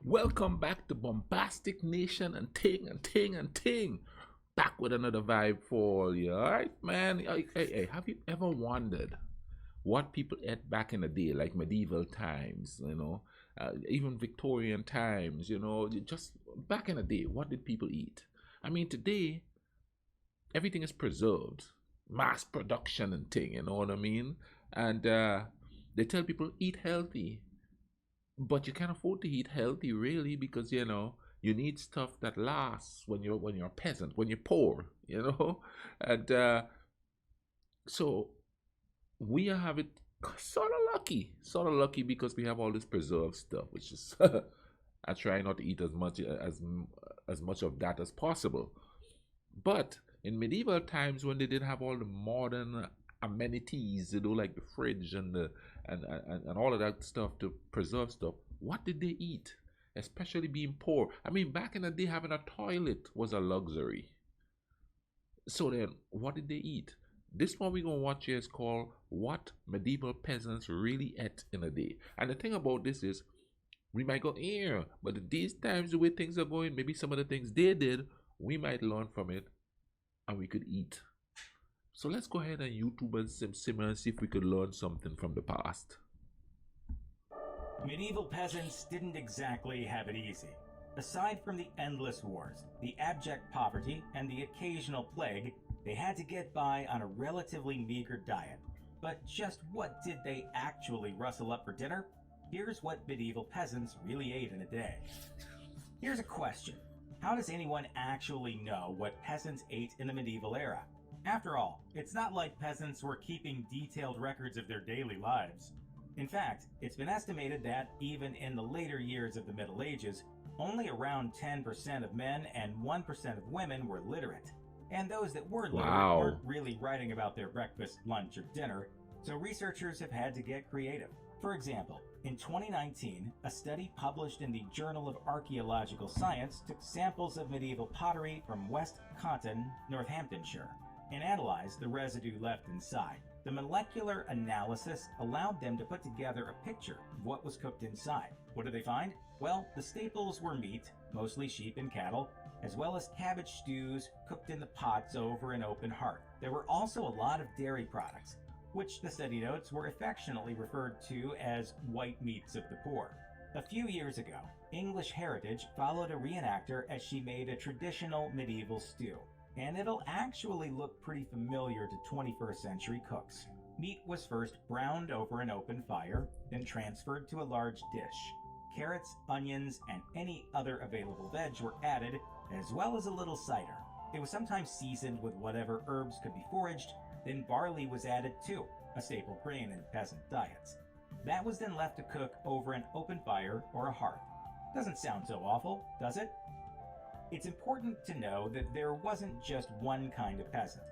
Welcome back to Bombastic Nation and Ting and Ting and Ting. Back with another vibe for you, alright, man? Hey, have you ever wondered what people ate back in the day, like medieval times, even Victorian times, just back in the day, what did people eat? I mean, today, everything is preserved, mass production and thing, you know what I mean? And they tell people eat healthy, but you can't afford to eat healthy really because you need stuff that lasts when you're a peasant, when you're poor, and so we have it sort of lucky because we have all this preserved stuff, which is I try not to eat as much of that as possible. But in medieval times, when they didn't have all the modern amenities, like the fridge and all of that stuff to preserve stuff, what did they eat? Especially being poor. I mean, back in the day, having a toilet was a luxury. So then, what did they eat? This one we're gonna watch here is called "What Medieval Peasants Really Ate in a Day." And the thing about this is, we might go here, but these times the way things are going, maybe some of the things they did, we might learn from it, and we could eat. So let's go ahead and YouTube and simmer and see if we could learn something from the past. Medieval peasants didn't exactly have it easy. Aside from the endless wars, the abject poverty, and the occasional plague, they had to get by on a relatively meager diet. But just what did they actually rustle up for dinner? Here's what medieval peasants really ate in a day. Here's a question. How does anyone actually know what peasants ate in the medieval era? After all, it's not like peasants were keeping detailed records of their daily lives. In fact, it's been estimated that even in the later years of the Middle Ages, only around 10% of men and 1% of women were literate. And those that were literate weren't really writing about their breakfast, lunch, or dinner, so researchers have had to get creative. For example, in 2019, a study published in the Journal of Archaeological Science took samples of medieval pottery from West Conton, Northamptonshire, and analyzed the residue left inside. The molecular analysis allowed them to put together a picture of what was cooked inside. What did they find? Well, the staples were meat, mostly sheep and cattle, as well as cabbage stews cooked in the pots over an open hearth. There were also a lot of dairy products, which the study notes were affectionately referred to as white meats of the poor. A few years ago, English Heritage followed a reenactor as she made a traditional medieval stew, and it'll actually look pretty familiar to 21st century cooks. Meat was first browned over an open fire, then transferred to a large dish. Carrots, onions, and any other available veg were added, as well as a little cider. It was sometimes seasoned with whatever herbs could be foraged, then barley was added too, a staple grain in peasant diets. That was then left to cook over an open fire or a hearth. Doesn't sound so awful, does it? It's important to know that there wasn't just one kind of peasant.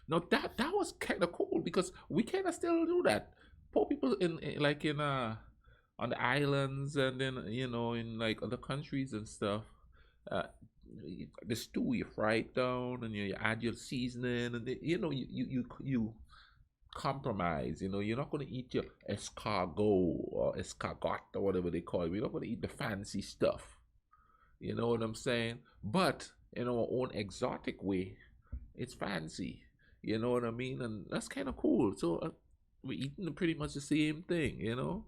Now that was kind of cool because we kind of still do that. Poor people in on the islands and then in like other countries and stuff. Uh, the stew you fry it down and you add your seasoning and you compromise. You're not going to eat your escargot or escargot or whatever they call it. We're not going to eat the fancy stuff. You know what I'm saying? But in our own exotic way, it's fancy. You know what I mean? And that's kind of cool. So we're eating pretty much the same thing.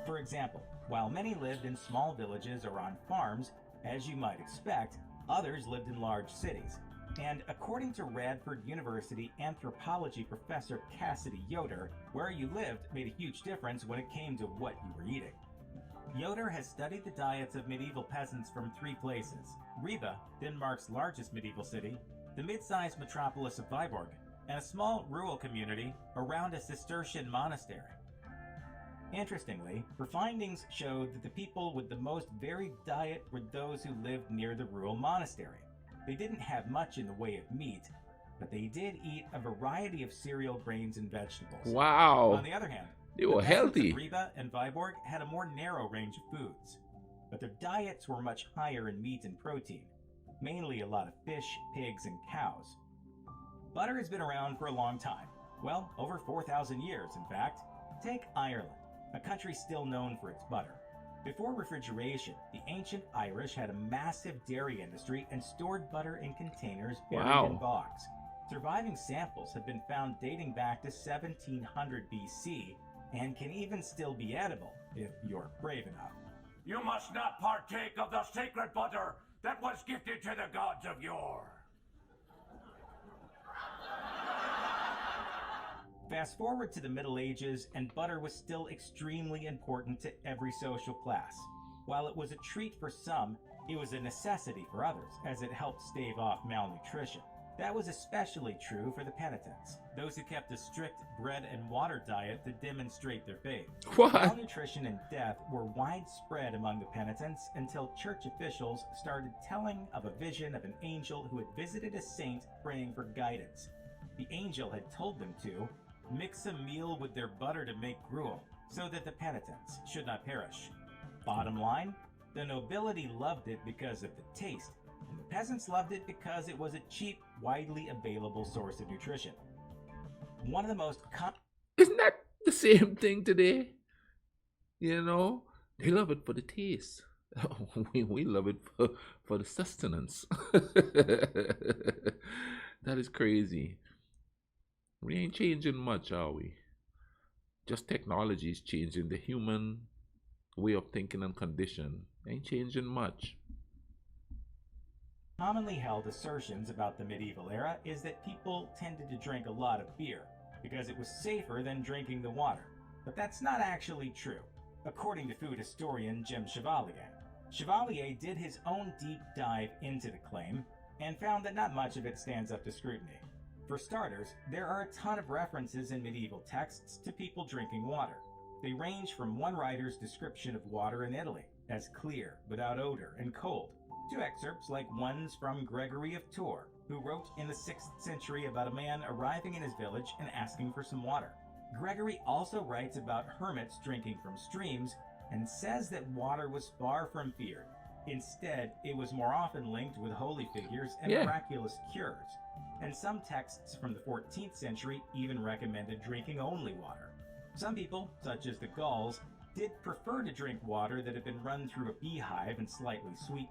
For example, while many lived in small villages or on farms, as you might expect, others lived in large cities. And according to Radford University anthropology professor Cassidy Yoder, where you lived made a huge difference when it came to what you were eating. Yoder has studied the diets of medieval peasants from three places: Ribe, Denmark's largest medieval city, the mid-sized metropolis of Viborg, and a small rural community around a Cistercian monastery. Interestingly, her findings showed that the people with the most varied diet were those who lived near the rural monastery. They didn't have much in the way of meat, but they did eat a variety of cereal, grains, and vegetables. Wow. On the other hand, they were healthy. Ribe and Viborg had a more narrow range of foods, but their diets were much higher in meat and protein, mainly a lot of fish, pigs, and cows. Butter has been around for a long time. Well, over 4,000 years, in fact. Take Ireland, a country still known for its butter. Before refrigeration, the ancient Irish had a massive dairy industry and stored butter in containers buried in Wow. bogs. Surviving samples have been found dating back to 1700 BC and can even still be edible if you're brave enough. You must not partake of the sacred butter that was gifted to the gods of yore. Fast forward to the Middle Ages, and butter was still extremely important to every social class. While it was a treat for some, it was a necessity for others, as it helped stave off malnutrition. That was especially true for the penitents, those who kept a strict bread and water diet to demonstrate their faith. What? Malnutrition and death were widespread among the penitents until church officials started telling of a vision of an angel who had visited a saint praying for guidance. The angel had told them to mix a meal with their butter to make gruel, so that the penitents should not perish. Bottom line, the nobility loved it because of the taste, and the peasants loved it because it was a cheap, widely available source of nutrition. One of the most Isn't that the same thing today? You know, they love it for the taste. We love it for the sustenance. That is crazy. We ain't changing much, are we? Just technology is changing. The human way of thinking and condition ain't changing much. commonly held assertions about the medieval era is that people tended to drink a lot of beer because it was safer than drinking the water. But that's not actually true, according to food historian Jim Chevalier. Chevalier did his own deep dive into the claim and found that not much of it stands up to scrutiny. For starters, there are a ton of references in medieval texts to people drinking water. They range from one writer's description of water in Italy as clear, without odor, and cold, to excerpts like ones from Gregory of Tours, who wrote in the 6th century about a man arriving in his village and asking for some water. Gregory also writes about hermits drinking from streams and says that water was far from feared. Instead, it was more often linked with holy figures and miraculous cures. And some texts from the 14th century even recommended drinking only water. Some people, such as the Gauls, did prefer to drink water that had been run through a beehive and slightly sweetened.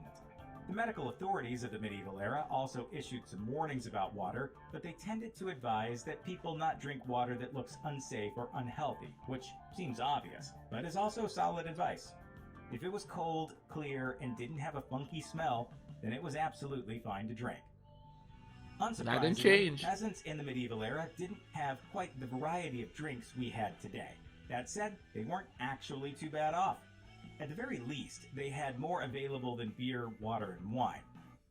The medical authorities of the medieval era also issued some warnings about water, but they tended to advise that people not drink water that looks unsafe or unhealthy, which seems obvious, but is also solid advice. If it was cold, clear, and didn't have a funky smell, then it was absolutely fine to drink. Unsurprisingly, peasants in the medieval era didn't have quite the variety of drinks we had today. That said, they weren't actually too bad off. At the very least, they had more available than beer, water, and wine.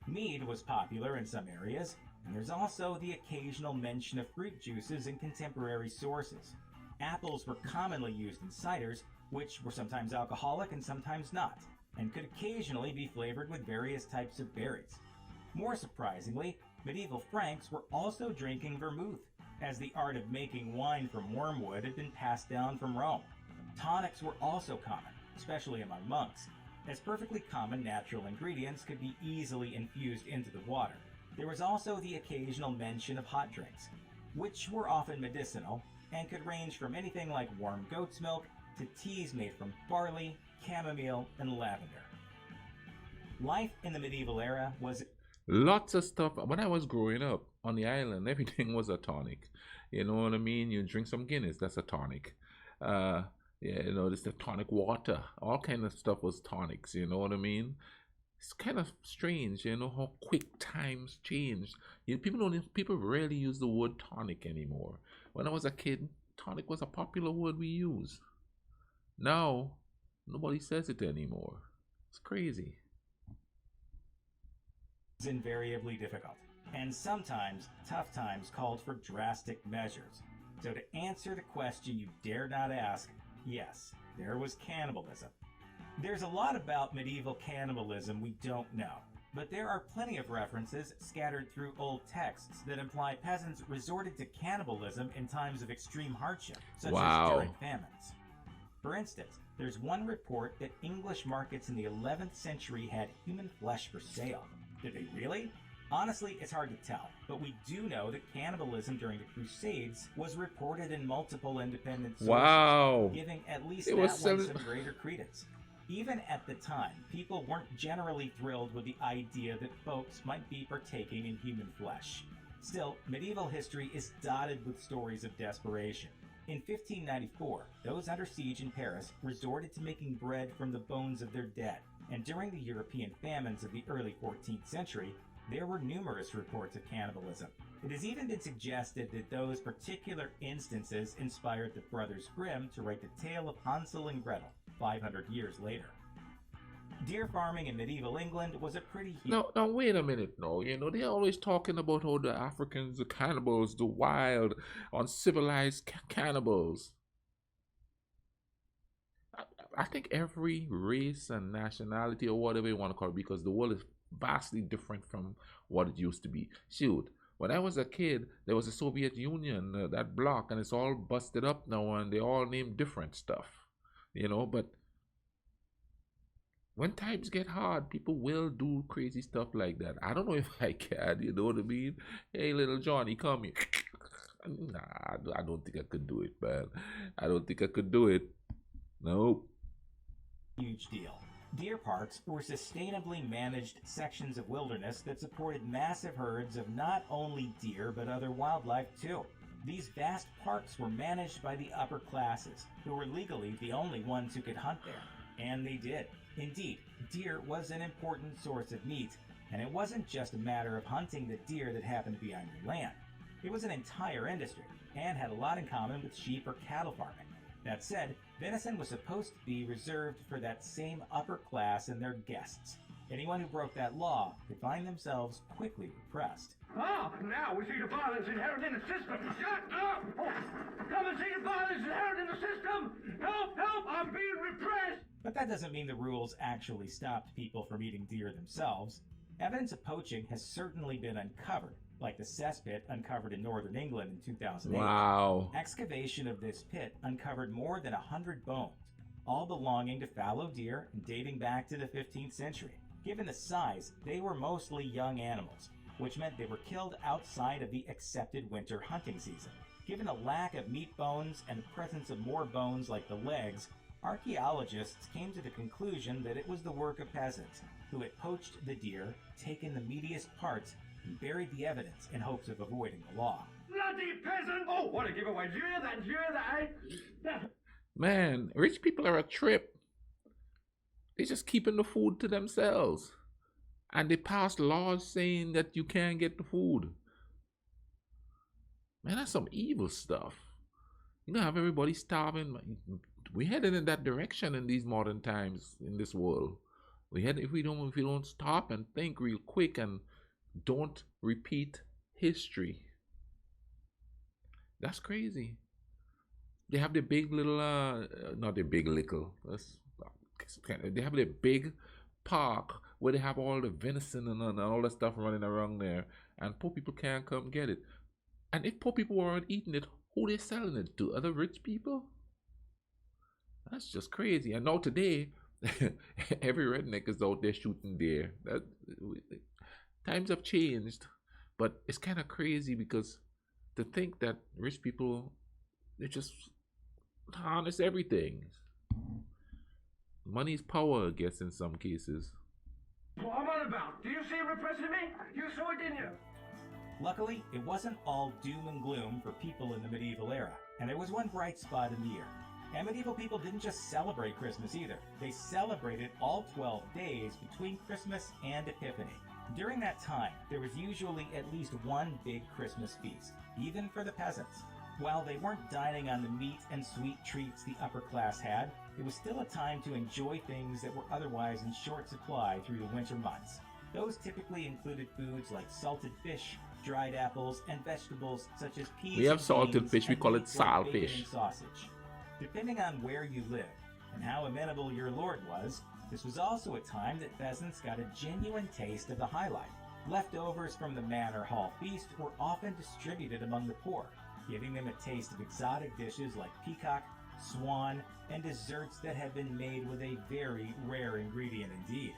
Mead was popular in some areas, and there's also the occasional mention of fruit juices in contemporary sources. Apples were commonly used in ciders, which were sometimes alcoholic and sometimes not, and could occasionally be flavored with various types of berries. More surprisingly, medieval Franks were also drinking vermouth, as the art of making wine from wormwood had been passed down from Rome. Tonics were also common, especially among monks, as perfectly common natural ingredients could be easily infused into the water. There was also the occasional mention of hot drinks, which were often medicinal and could range from anything like warm goat's milk to teas made from barley, chamomile, and lavender. Life in the medieval era was lots of stuff. When I was growing up on the island, everything was a tonic. You know what I mean? You drink some Guinness, that's a tonic. Yeah, you know, there's the tonic water. All kind of stuff was tonics. You know what I mean? It's kind of strange, you know, how quick times changed. People rarely use the word tonic anymore. When I was a kid, tonic was a popular word we use. Now, nobody says it anymore. It's crazy. Invariably difficult, and sometimes tough times called for drastic measures. So to answer the question you dare not ask, yes, there was cannibalism. There's a lot about medieval cannibalism we don't know, but there are plenty of references scattered through old texts that imply peasants resorted to cannibalism in times of extreme hardship, such as during famines. For instance, there's one report that English markets in the 11th century had human flesh for sale. Did they really? Honestly, it's hard to tell, but we do know that cannibalism during the Crusades was reported in multiple independent sources, giving at least that one some greater credence. Even at the time, people weren't generally thrilled with the idea that folks might be partaking in human flesh. Still, medieval history is dotted with stories of desperation. In 1594, those under siege in Paris resorted to making bread from the bones of their dead, and during the European famines of the early 14th century, there were numerous reports of cannibalism. It has even been suggested that those particular instances inspired the Brothers Grimm to write the tale of Hansel and Gretel 500 years later. Deer farming in medieval England was a pretty huge... No, wait a minute. No, they're always talking about how the Africans, the cannibals, the wild, uncivilized cannibals. I think every race and nationality or whatever you want to call it, because the world is vastly different from what it used to be. Shoot, when I was a kid, there was a Soviet Union, that bloc, and it's all busted up now, and they all name different stuff, but when times get hard, people will do crazy stuff like that. I don't know if I can, you know what I mean? Hey, little Johnny, come here. Nah, I don't think I could do it, man. I don't think I could do it. Nope. Huge deal. Deer parks were sustainably managed sections of wilderness that supported massive herds of not only deer, but other wildlife too. These vast parks were managed by the upper classes, who were legally the only ones who could hunt there. And they did. Indeed, deer was an important source of meat, and it wasn't just a matter of hunting the deer that happened to be on your land. It was an entire industry, and had a lot in common with sheep or cattle farming. That said, venison was supposed to be reserved for that same upper class and their guests. Anyone who broke that law could find themselves quickly repressed. Ah, now we see the violence inherent in the system. Shut up! Oh, come and see the violence inherent in the system! Help, help, I'm being repressed! But that doesn't mean the rules actually stopped people from eating deer themselves. Evidence of poaching has certainly been uncovered, like the cesspit uncovered in northern England in 2008. Wow. Excavation of this pit uncovered more than 100 bones, all belonging to fallow deer and dating back to the 15th century. Given the size, they were mostly young animals, which meant they were killed outside of the accepted winter hunting season. Given the lack of meat bones and the presence of more bones like the legs, archaeologists came to the conclusion that it was the work of peasants who had poached the deer, taken the meatiest parts, and buried the evidence in hopes of avoiding the law. Bloody peasant! Oh, what a giveaway! Did you hear that? Did you hear that, eh? Man, rich people are a trip. They're just keeping the food to themselves. And they passed laws saying that you can't get the food. Man, that's some evil stuff. You're gonna have everybody starving. We're headed in that direction in these modern times in this world. If we don't stop and think real quick and don't repeat history. That's crazy. They have the big little not the big little. They have the big park where they have all the venison and all that stuff running around there, and poor people can't come get it. And if poor people weren't eating it, who they selling it to? Other rich people? That's just crazy. And now today, every redneck is out there shooting deer. Times have changed, but it's kind of crazy because to think that rich people, they just harness everything. Money's power, I guess, in some cases. What am I about? Do you see him repressing me? You saw it, didn't you? Luckily, it wasn't all doom and gloom for people in the medieval era, and there was one bright spot in the year. And medieval people didn't just celebrate Christmas either. They celebrated all 12 days between Christmas and Epiphany. During that time, there was usually at least one big Christmas feast, even for the peasants. While they weren't dining on the meat and sweet treats the upper class had, it was still a time to enjoy things that were otherwise in short supply through the winter months. Those typically included foods like salted fish, dried apples, and vegetables such as peas. We have salted fish, we call it saltfish. Sausage. Depending on where you lived and how amenable your lord was, this was also a time that pheasants got a genuine taste of the high life. Leftovers from the manor hall feast were often distributed among the poor, giving them a taste of exotic dishes like peacock, swan, and desserts that had been made with a very rare ingredient indeed,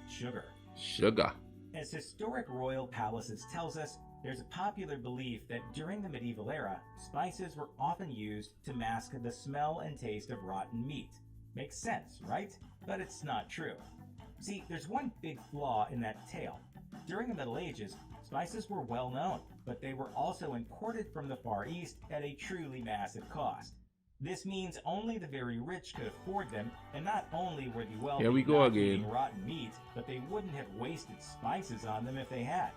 sugar. Sugar. As Historic Royal Palaces tells us, there's a popular belief that during the medieval era, spices were often used to mask the smell and taste of rotten meat. Makes sense, right? But it's not true. See, there's one big flaw in that tale. During the Middle Ages, spices were well known, but they were also imported from the Far East at a truly massive cost. This means only the very rich could afford them, and not only were the wealthy Here we go not again. eating rotten meat, but they wouldn't have wasted spices on them if they had.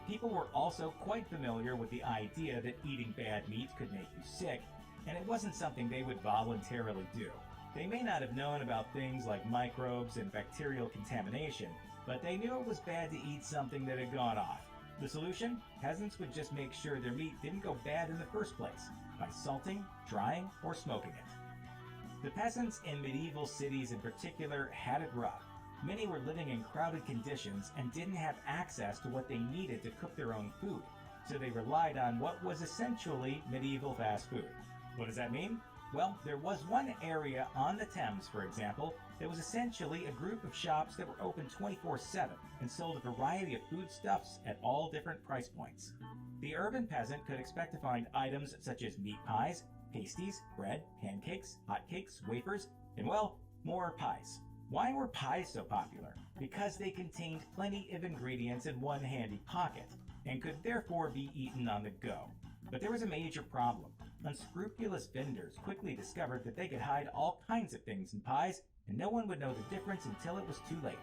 People were also quite familiar with the idea that eating bad meat could make you sick, and it wasn't something they would voluntarily do. They may not have known about things like microbes and bacterial contamination, but they knew it was bad to eat something that had gone off. The solution? Peasants would just make sure their meat didn't go bad in the first place, by salting, drying, or smoking it. The peasants in medieval cities in particular had it rough. Many were living in crowded conditions and didn't have access to what they needed to cook their own food, so they relied on what was essentially medieval fast food. What does that mean? Well, there was one area on the Thames, for example, that was essentially a group of shops that were open 24/7 and sold a variety of foodstuffs at all different price points. The urban peasant could expect to find items such as meat pies, pasties, bread, pancakes, hotcakes, wafers, and, well, more pies. Why were pies so popular? Because they contained plenty of ingredients in one handy pocket, and could therefore be eaten on the go. But there was a major problem. Unscrupulous vendors quickly discovered that they could hide all kinds of things in pies, and no one would know the difference until it was too late.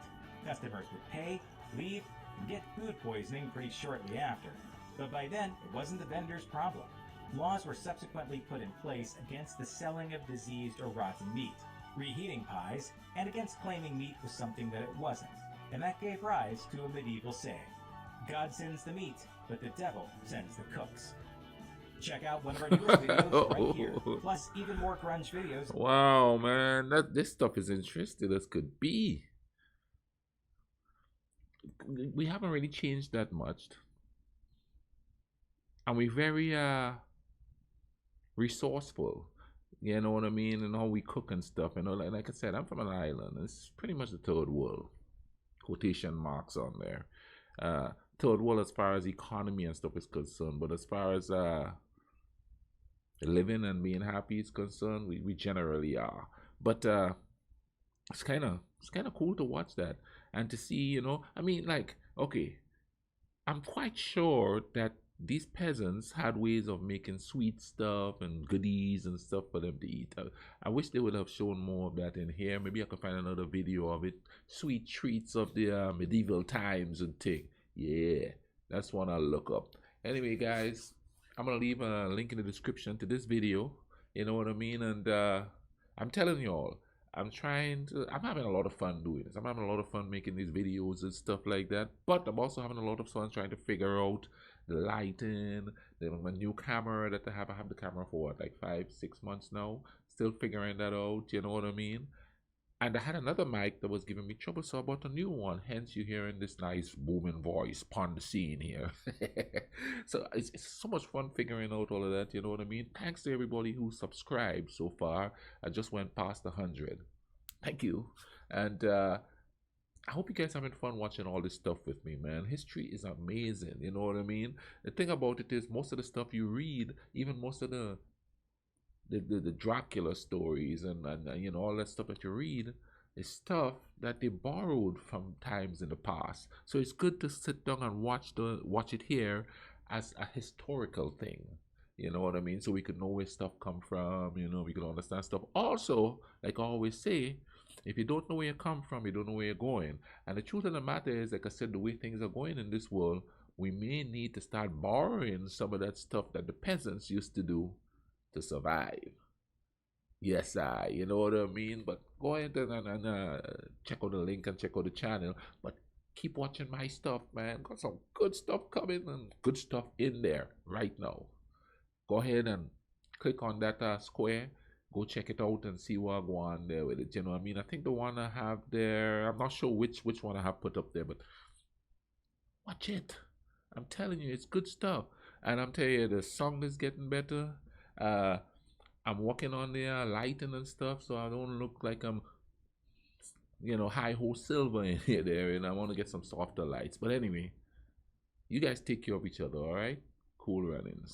Customers would pay, leave, and get food poisoning pretty shortly after. But by then, it wasn't the vendor's problem. Laws were subsequently put in place against the selling of diseased or rotten meat, reheating pies, and against claiming meat was something that it wasn't. And that gave rise to a medieval saying, God sends the meat, but the devil sends the cooks. Check out one of our newest videos right here, plus even more grunge videos. Wow, man, this stuff is interesting as could be. We haven't really changed that much, and we're very resourceful. You know what I mean? And how we cook and stuff. You know, like I said, I'm from an island. It's pretty much the third world. Quotation marks on there. Third world as far as economy and stuff is concerned, but as far as living and being happy is concerned, we generally are. But it's kind of cool to watch that and to see, you know, I mean, like, okay, I'm quite sure that these peasants had ways of making sweet stuff and goodies and stuff for them to eat. I wish they would have shown more of that in here. Maybe I could find another video of it. Sweet treats of the medieval times and thing. Yeah, that's one I'll look up. Anyway, guys, I'm gonna leave a link in the description to this video. You know what I mean? And I'm telling you all, I'm having a lot of fun doing this. I'm having a lot of fun making these videos and stuff like that. But I'm also having a lot of fun trying to figure out the lighting, my new camera that I have. I have the camera for what, like 5-6 months now. Still figuring that out, you know what I mean? And I had another mic that was giving me trouble, so I bought a new one. Hence, you're hearing this nice booming voice upon the scene here. So it's so much fun figuring out all of that, you know what I mean? Thanks to everybody who subscribed so far. I just went past 100. Thank you. And I hope you guys having fun watching all this stuff with me, man. History is amazing, you know what I mean? The thing about it is, most of the stuff you read, even most of the Dracula stories and you know, all that stuff that you read is stuff that they borrowed from times in the past. So it's good to sit down and watch it here as a historical thing. You know what I mean? So we could know where stuff come from, you know, we could understand stuff. Also, like I always say, if you don't know where you come from, you don't know where you're going. And the truth of the matter is, like I said, the way things are going in this world, we may need to start borrowing some of that stuff that the peasants used to do to survive. Yes, you know what I mean? But go ahead and check out the link and check out the channel. But keep watching my stuff, man. Got some good stuff coming and good stuff in there right now. Go ahead and click on that square. Go check it out and see what I go on there with it. You know what I mean? I think the one I have there, I'm not sure which one I have put up there, but watch it. I'm telling you, it's good stuff. And I'm telling you, the song is getting better. I'm working on the lighting and stuff, so I don't look like I'm, you know, high-ho silver in here there, and I want to get some softer lights. But anyway, you guys take care of each other, all right? Cool runnings.